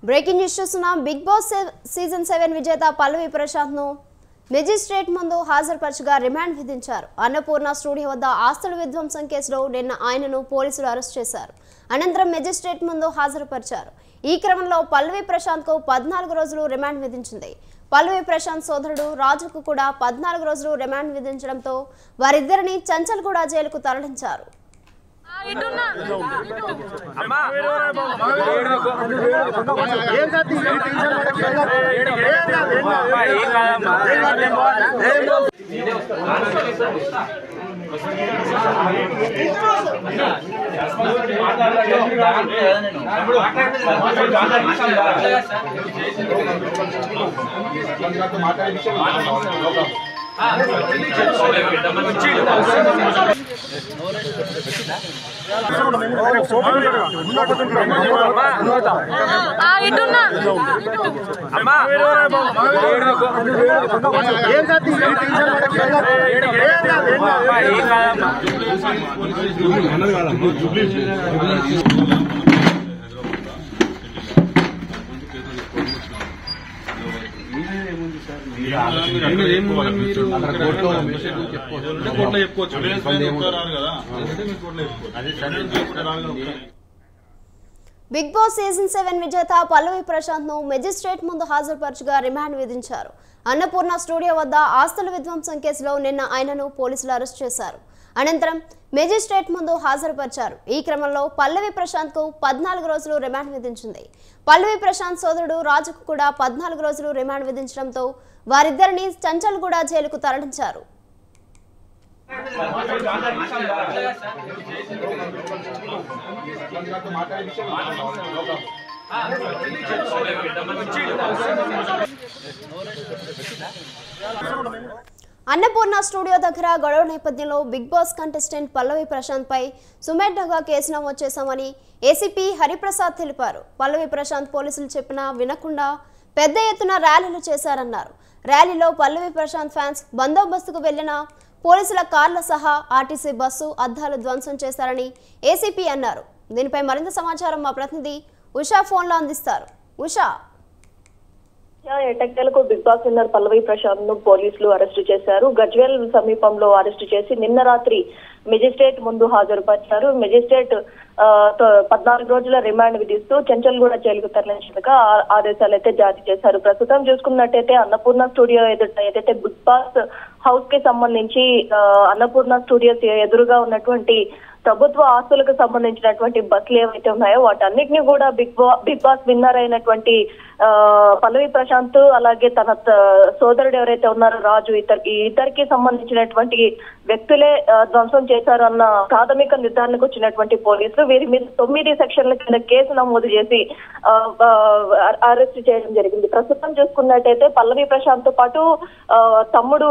Breaking news చూస్తున్నాం. Big boss season 7 విజేత పల్లవి ప్రశాంత్ ను మెజిస్ట్రేట్ ముందు హాజరుపరచగా రిమాండ్ విధించారు. అన్నపూర్ణ స్టూడియో వద్ద ఆస్తుల విధ్వంసం కేసులో నిన్న ఆయనను పోలీసులు అరెస్ట్ చేశారు. అనంతరం మెజిస్ట్రేట్ ముందు హాజరుపరిచారు. ఈ క్రమంలో పల్లవి ప్రశాంత్ కు 14 రోజులు రిమాండ్ విధించింది. పల్లవి ప్రశాంత్ సోదరుడు రాజుకు కూడా 14 రోజులు రిమాండ్ విధించడంతో వారిద్దరిని చంచల్గూడ జైలుకు తరలించారు. బిగ్ బాస్ సీజన్ 7 విజేత పల్లవి ప్రశాంత్ ను మెజిస్ట్రేట్ ముందు హాజరుపరచగా రిమాండ్ విధించారు. అన్నపూర్ణ స్టూడియో వద్ద ఆస్తుల విధ్వంసం కేసులో నిన్న ఆయనను పోలీసులు అరెస్ట్ చేశారు. అనంతరం మెజిస్ట్రేట్ ముందు హాజరుపరిచారు. ఈ క్రమంలో పల్లవి ప్రశాంత్ కు 14 రోజులు రిమాండ్ విధించింది. పల్లవి ప్రశాంత్ సోదరుడు రాజుకు కూడా 14 రోజులు రిమాండ్ విధించడంతో వారిద్దరిని చంచల్గూడ జైలుకు తరలించారు. అన్నపూర్ణ స్టూడియో దగ్గర గొడవ నేపథ్యంలో బిగ్ బాస్ కంటెస్టెంట్ పల్లవి ప్రశాంత్ పై సుమేధగా కేసు నమోదు చేశామని ఏసీపీ హరిప్రసాద్ తెలిపారు. పల్లవి ప్రశాంత్ పోలీసులు చెప్పినా వినకుండా పెద్ద ఎత్తున ర్యాలీలు చేశారన్నారు. ర్యాలీలో పల్లవి ప్రశాంత్ ఫ్యాన్స్ బందోబస్తుకు వెళ్లిన పోలీసుల కార్ల సహా ఆర్టీసీ బస్సు అద్దాలు ధ్వంసం చేశారని ఏసీపీ అన్నారు. దీనిపై మరింత సమాచారం మా ప్రతినిధి ఉషా ఫోన్లో అందిస్తారు. ఉషా, ఎట్టకేలకు బిగ్ బాస్ విన్నర్ పల్లవి ప్రశాంత్ ను పోలీసులు అరెస్టు చేశారు. గజ్వేల్ సమీపంలో అరెస్టు చేసి నిన్న రాత్రి మెజిస్ట్రేట్ ముందు హాజరుపరిచారు. మెజిస్ట్రేట్ 14 రోజుల రిమాండ్ విధిస్తూ చంచల్గూడ జైలుకు తరలించగా ఆదేశాలు అయితే జారీ చేశారు. ప్రస్తుతం చూసుకున్నట్టయితే అన్నపూర్ణ స్టూడియో ఏదైతే బిగ్ బాస్ హౌస్ కి సంబంధించి అన్నపూర్ణ స్టూడియోస్ ఎదురుగా ఉన్నటువంటి ప్రభుత్వ ఆస్తులకు సంబంధించినటువంటి బస్సులు ఏవైతే ఉన్నాయో వాటన్నిటిని కూడా బిగ్ బాస్ విన్నర్ అయినటువంటి పల్లవి ప్రశాంత్ అలాగే తన సోదరుడు ఎవరైతే ఉన్నారో రాజు ఇద్దరికి సంబంధించినటువంటి వ్యక్తులే ధ్వంసం చేశారు అన్న ప్రాథమిక నిర్ధారణకు వచ్చినటువంటి పోలీసులు వీరి మీద 9 సెక్షన్ల కింద కేసు నమోదు చేసి అరెస్ట్ చేయడం జరిగింది. ప్రస్తుతం చూసుకున్నట్టయితే పల్లవి ప్రశాంత్ తో పాటు తమ్ముడు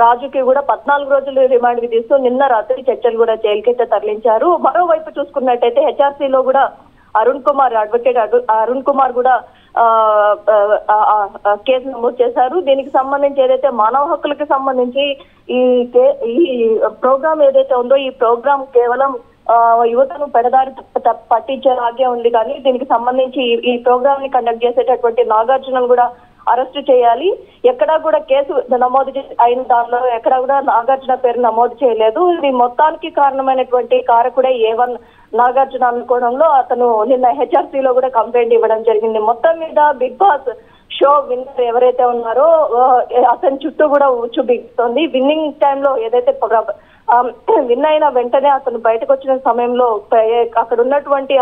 రాజుకి కూడా 14 రోజులు రిమాండ్ విధిస్తూ నిన్న రాత్రి చర్చలు కూడా జైలుకైతే తరలించారు. మరోవైపు చూసుకున్నట్టయితే హెచ్ఆర్సీలో కూడా అడ్వకేట్ అరుణ్ కుమార్ కూడా కేసు నమోదు చేశారు. దీనికి సంబంధించి ఏదైతే మానవ హక్కులకు సంబంధించి ఈ ప్రోగ్రామ్ ఏదైతే ఉందో ఈ ప్రోగ్రామ్ కేవలం యువతను పెడదారి పట్టించేలాగే ఉంది. కానీ దీనికి సంబంధించి ఈ ప్రోగ్రామ్ ని కండక్ట్ చేసేటటువంటి నాగార్జునను కూడా అరెస్టు చేయాలి. ఎక్కడా కూడా కేసు నమోదు అయిన దానిలో ఎక్కడా కూడా నాగార్జున పేరు నమోదు చేయలేదు. ఇది మొత్తానికి కారణమైనటువంటి కారకుడే A1 నాగార్జున అనుకోవడంలో అతను నిన్న హెచ్ఆర్సీలో కూడా కంప్లైంట్ ఇవ్వడం జరిగింది. మొత్తం మీద బిగ్ బాస్ షో విన్నర్ ఎవరైతే ఉన్నారో అతని చుట్టూ కూడా ఉచ్చు బిగుతోంది. విన్నింగ్ టైంలో ఏదైతే విన్ అయిన వెంటనే అతను బయటకు వచ్చిన సమయంలో అక్కడ ఉన్నటువంటి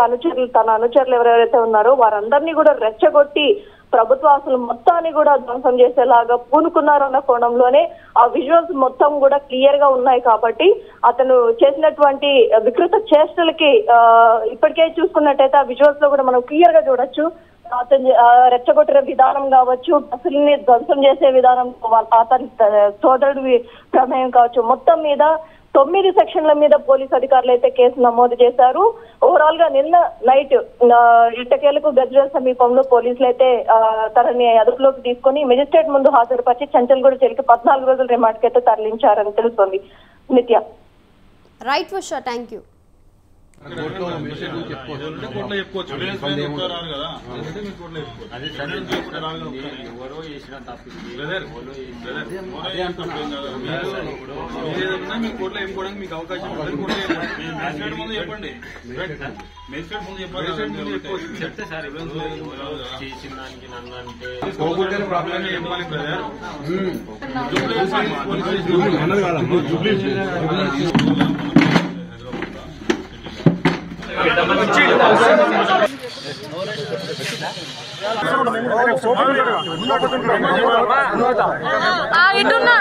తన అనుచరులు ఎవరెవరైతే ఉన్నారో వారందరినీ కూడా రెచ్చగొట్టి ప్రభుత్వ ఆస్తులు మొత్తాన్ని కూడా ధ్వంసం చేసేలాగా పూనుకున్నారన్న కోణంలోనే ఆ విజువల్స్ మొత్తం కూడా క్లియర్ గా ఉన్నాయి. కాబట్టి అతను చేసినటువంటి వికృత చేష్టలకి ఇప్పటికే చూసుకున్నట్టయితే ఆ విజువల్స్ లో కూడా మనం క్లియర్ గా చూడొచ్చు. అతను రెచ్చగొట్టిన విధానం కావచ్చు, బస్సుల్ని ధ్వంసం చేసే విధానం, అతని సోదరుడి ప్రమేయం కావచ్చు, మొత్తం మీద 9 సెక్షన్ల మీద పోలీసు అధికారులు అయితే కేసు నమోదు చేశారు. ఓవరాల్ గా నిన్న నైట్ ఎట్టకేలకు గజ్వేల్ సమీపంలో పోలీసులు అయితే తనని అదుపులోకి తీసుకుని మెజిస్ట్రేట్ ముందు హాజరుపరిచి చంచల్గూడ జైలుకి 14 రోజుల రిమాండ్ కి అయితే తరలించారని తెలుస్తోంది. నిత్య. Right Usha, thank you. కోర్టులో చెప్పుకోవచ్చు ఎవరో చేసిన తప్పు మీకు కోర్టులో చెప్పుకోవడానికి మీకు అవకాశం ముందు చెప్పండి. చెప్తే సార్ చేసిన దానికి నన్ను అంటే ప్రాబ్లం చెప్పాలి బ్రదర్. ఇటున్నా